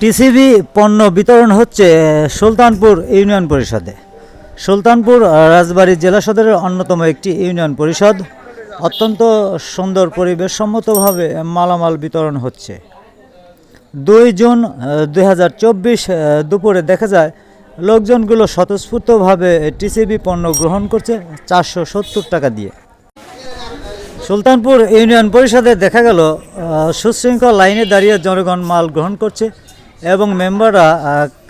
TCB পণ্য বিতরণ হচ্ছে সুলতানপুর ইউনিয়ন পরিষদে। সুলতানপুর রাজবাড়ী জেলা সদরের অন্যতম একটি ইউনিয়ন পরিষদ। অত্যন্ত সুন্দর পরিবেশসম্মতভাবে মালামাল বিতরণ হচ্ছে। 2 জুন 2024 দুপুরে দেখা যায় লোকজনগুলো স্বতঃস্ফূর্তভাবে টিসিবি পণ্য গ্রহণ করছে 470 টাকা দিয়ে। সুলতানপুর ইউনিয়ন পরিষদে দেখা গেল সুশৃঙ্খল লাইনে দাঁড়িয়ে জনগণ মাল গ্রহণ করছে এবং মেম্বাররা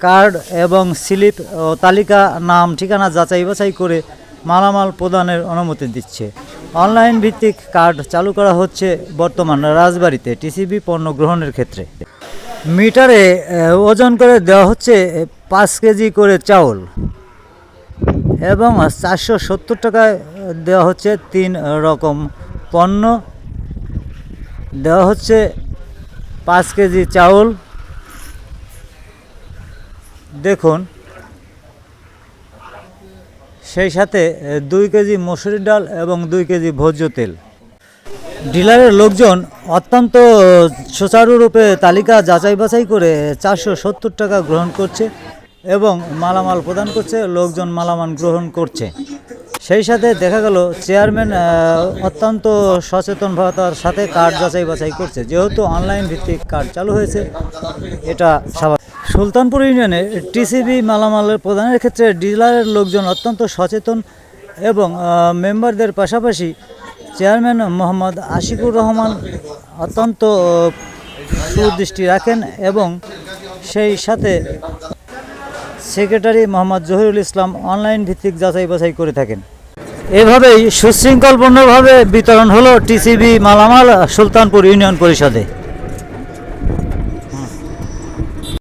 কার্ড এবং স্লিপ ও তালিকা, নাম, ঠিকানা যাচাই বাছাই করে মালামাল প্রদানের অনুমতি দিচ্ছে। অনলাইন ভিত্তিক কার্ড চালু করা হচ্ছে বর্তমান রাজবাড়ীতে টিসিবি পণ্য গ্রহণের ক্ষেত্রে। মিটারে ওজন করে দেওয়া হচ্ছে 5 কেজি করে চাউল এবং 470 টাকায় দেওয়া হচ্ছে 3 রকম পণ্য। দেওয়া হচ্ছে 5 কেজি চাউল, দেখুন, সেই সাথে 2 কেজি মসুরি ডাল এবং 2 কেজি ভোজ্য তেল। ডিলারের লোকজন অত্যন্ত সুচারুরূপে তালিকা যাচাই বাছাই করে 470 টাকা গ্রহণ করছে এবং মালামাল প্রদান করছে। লোকজন মালামাল গ্রহণ করছে। সেই সাথে দেখা গেল চেয়ারম্যান অত্যন্ত সচেতনতার সাথে কার্ড যাচাই বাছাই করছে, যেহেতু অনলাইন ভিত্তিক কার্ড চালু হয়েছে, এটা স্বাভাবিক। সুলতানপুর ইউনিয়নে টিসিবি মালামালের প্রদানের ক্ষেত্রে ডিলারের লোকজন অত্যন্ত সচেতন এবং মেম্বারদের পাশাপাশি চেয়ারম্যান মোহাম্মদ আশিকুর রহমান অত্যন্ত সুদৃষ্টি রাখেন এবং সেই সাথে সেক্রেটারি মোহাম্মদ জহিরুল ইসলাম অনলাইন ভিত্তিক যাচাই বাছাই করে থাকেন। এভাবেই সুশৃঙ্খলপূর্ণভাবে বিতরণ হলো টিসিবি মালামাল সুলতানপুর ইউনিয়ন পরিষদে।